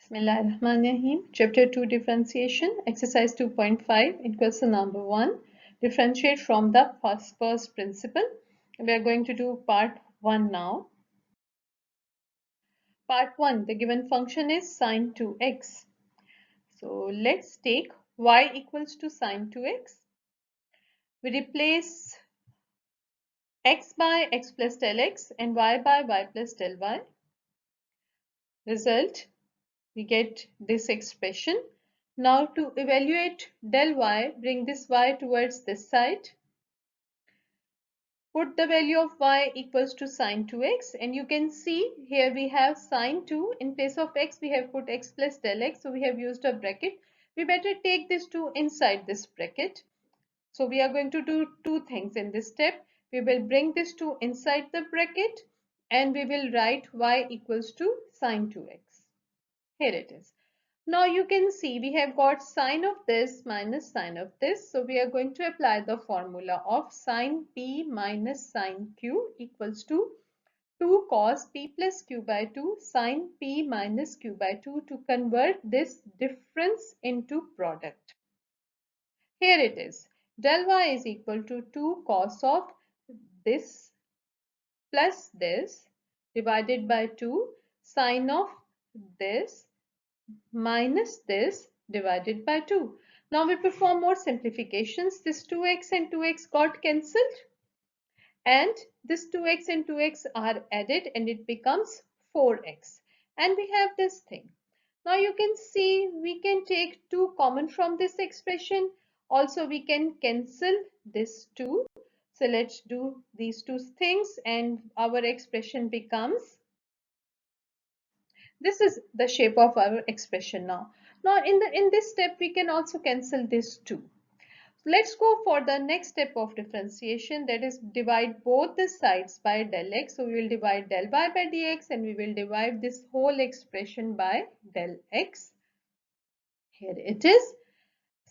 Bismillahirrahmanirrahim. Chapter 2 Differentiation, Exercise 2.5 in question number 1. Differentiate from the first principle. We are going to do part 1 now. Part 1, the given function is sine 2x. So let's take y equals to sine 2x. We replace x by x plus del x and y by y plus del y. Result, we get this expression. Now to evaluate del y, bring this y towards this side. Put the value of y equals to sine 2x, and you can see here we have sine 2. In place of x we have put x plus del x, so we have used a bracket. We better take this 2 inside this bracket. So we are going to do two things in this step. We will bring this 2 inside the bracket and we will write y equals to sine 2x. Here it is. Now you can see we have got sine of this minus sine of this. So we are going to apply the formula of sine p minus sine q equals to 2 cos p plus q by 2 sine p minus q by 2 to convert this difference into product. Here it is. Del y is equal to 2 cos of this plus this divided by 2 sine of this minus this divided by 2. Now we perform more simplifications. This 2x and 2x got cancelled and this 2x and 2x are added and it becomes 4x. And we have this thing. Now you can see we can take 2 common from this expression. Also we can cancel this 2. So let's do these two things and our expression becomes, this is the shape of our expression now. Now in this step we can also cancel this 2. Let's go for the next step of differentiation, that is divide both the sides by del x. So we will divide del y by dx and we will divide this whole expression by del x. Here it is.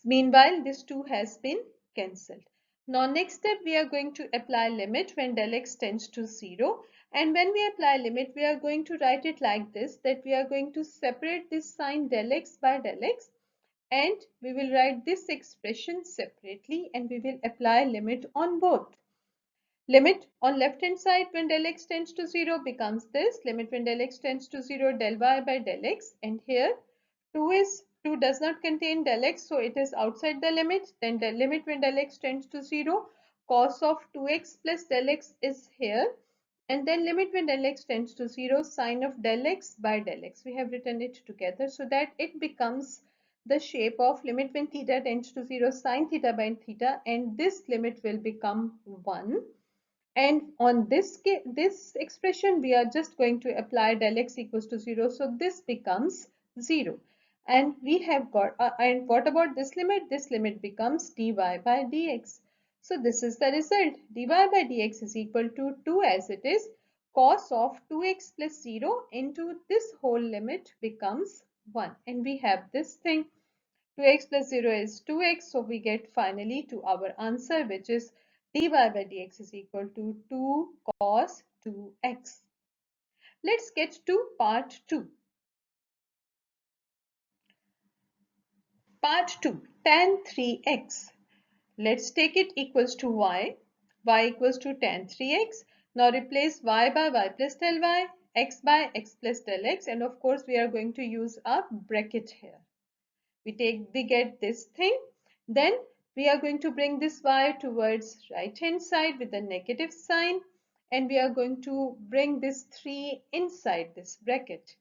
Meanwhile, this 2 has been cancelled. Now next step we are going to apply limit when del x tends to 0, and when we apply limit we are going to write it like this, that we are going to separate this sign del x by del x and we will write this expression separately and we will apply limit on both. Limit on left hand side when del x tends to 0 becomes this, limit when del x tends to 0 del y by del x, and here 2 does not contain del x, so it is outside the limit. Then the limit when del x tends to 0 cos of 2x plus del x is here, and then limit when del x tends to 0 sine of del x by del x. We have written it together so that it becomes the shape of limit when theta tends to 0 sine theta by theta, and this limit will become 1. And on this expression we are just going to apply del x equals to 0, so this becomes 0. And we have got and what about this limit? This limit becomes dy by dx. So this is the result. Dy by dx is equal to 2 as it is. Cos of 2x plus 0 into this whole limit becomes 1. And we have this thing. 2x plus 0 is 2x. So we get finally to our answer, which is dy by dx is equal to 2 cos 2x. Let's get to part 2. Part 2, tan 3x. Let's take it equals to y. Y equals to tan 3x. Now replace y by y plus del y, x by x plus del x, and of course we are going to use a bracket here. We get this thing. Then we are going to bring this y towards right hand side with a negative sign, and we are going to bring this 3 inside this bracket.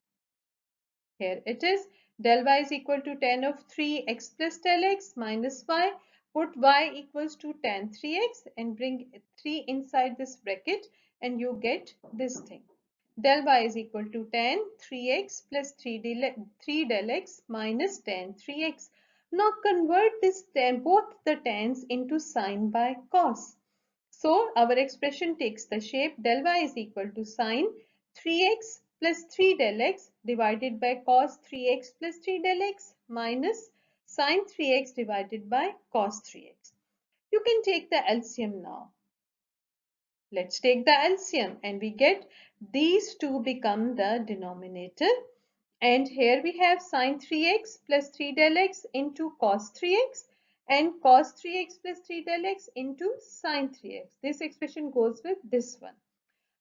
Here it is. Del y is equal to tan of 3x plus del x minus y. Put y equals to tan 3x and bring 3 inside this bracket and you get this thing. Del y is equal to tan 3x plus 3 del x minus tan 3x. Now convert this tan, both the tans into sine by cos. So our expression takes the shape del y is equal to sine 3x plus 3 del x divided by cos 3x plus 3 del x minus sine 3x divided by cos 3x. You can take the LCM now. Let's take the LCM and we get these two become the denominator And here we have sine 3x plus 3 del x into cos 3x and cos 3x plus 3 del x into sine 3x. This expression goes with this one.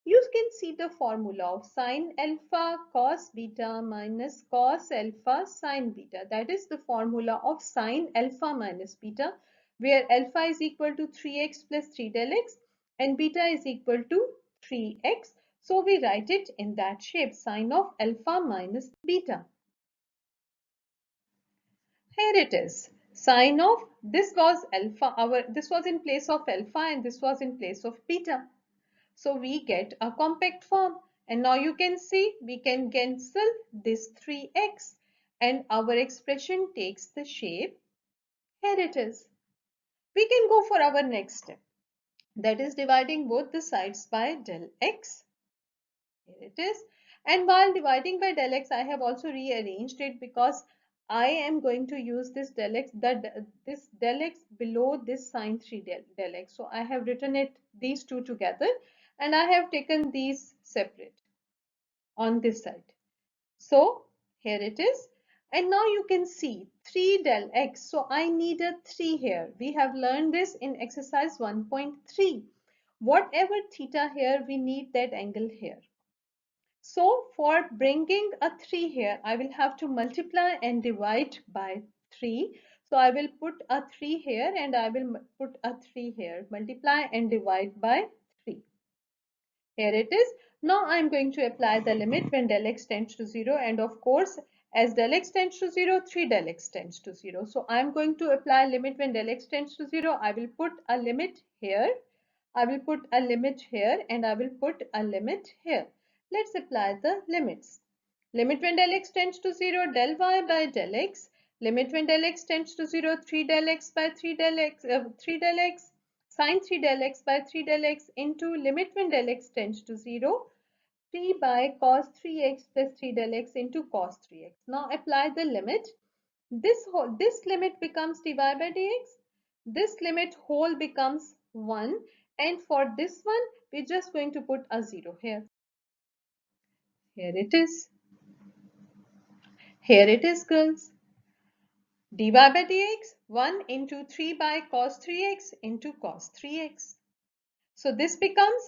You can see the formula of sine alpha cos beta minus cos alpha sine beta. That is the formula of sine alpha minus beta, where alpha is equal to 3x plus 3 del x and beta is equal to 3x. So we write it in that shape, sine of alpha minus beta. Here it is. Sine of this was alpha, this was in place of alpha and this was in place of beta. So we get a compact form. And now you can see we can cancel this 3x and our expression takes the shape. Here it is. We can go for our next step. That is dividing both the sides by del x. Here it is. And while dividing by del x, I have also rearranged it because I am going to use this del x, this del x below this sine 3 del x. So I have written it these two together and I have taken these separate on this side. So here it is. And now you can see 3 del x. So I need a 3 here. We have learned this in exercise 1.3. Whatever theta here, we need that angle here. So for bringing a 3 here, I will have to multiply and divide by 3. So I will put a 3 here and I will put a 3 here. Multiply and divide by 3. Here it is. Now I am going to apply the limit when del x tends to 0, and of course as del x tends to 0, 3 del x tends to 0. So I am going to apply limit when del x tends to 0. I will put a limit here. I will put a limit here and I will put a limit here. Let's apply the limits. Limit when del x tends to 0, del y by del x. Limit when del x tends to 0, 3 del x by 3 del x, 3 del x. Sine 3 del x by 3 del x into limit when del x tends to 0, 3 by cos 3x plus 3 del x into cos 3x. Now apply the limit. This limit becomes dy by dx. This limit whole becomes 1. And for this one, we're just going to put a 0 here. Here it is. Here it is, girls. Dy by dx, 1 into 3 by cos 3x into cos 3x. So this becomes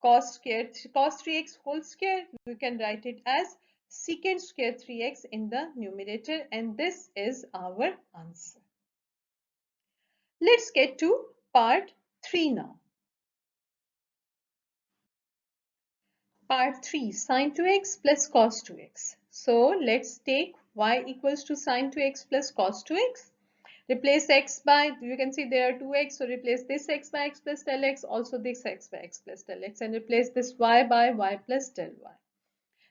cos 3x whole square. We can write it as secant square 3x in the numerator, and this is our answer. Let's get to part 3 now. Part 3, sin 2x plus cos 2x. So let's take y equals to sin 2x plus cos 2x. Replace x by, you can see there are 2x, so replace this x by x plus del x, also this x by x plus del x, and replace this y by y plus del y.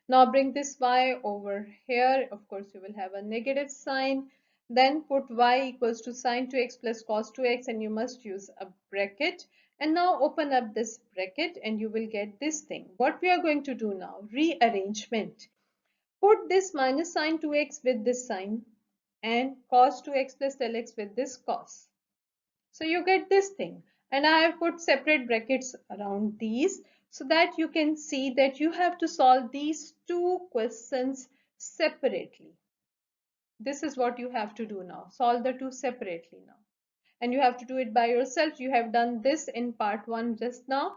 Now bring this y over here. Of course, you will have a negative sign. Then put y equals to sin 2x plus cos 2x, and you must use a bracket. And now open up this bracket and you will get this thing. What we are going to do now, rearrangement. Put this minus sin 2x with this sign and cos 2x plus del x with this cos. So you get this thing. And I have put separate brackets around these so that you can see that you have to solve these two questions separately. This is what you have to do now. Solve the two separately now. And you have to do it by yourself. You have done this in part 1 just now.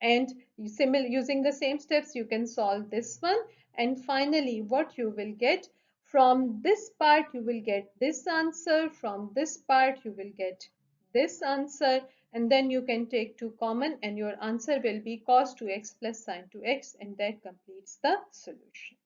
And using the same steps, you can solve this one. And finally, what you will get from this part, you will get this answer. From this part, you will get this answer. And then you can take 2 common and your answer will be cos 2x plus sin 2x, and that completes the solution.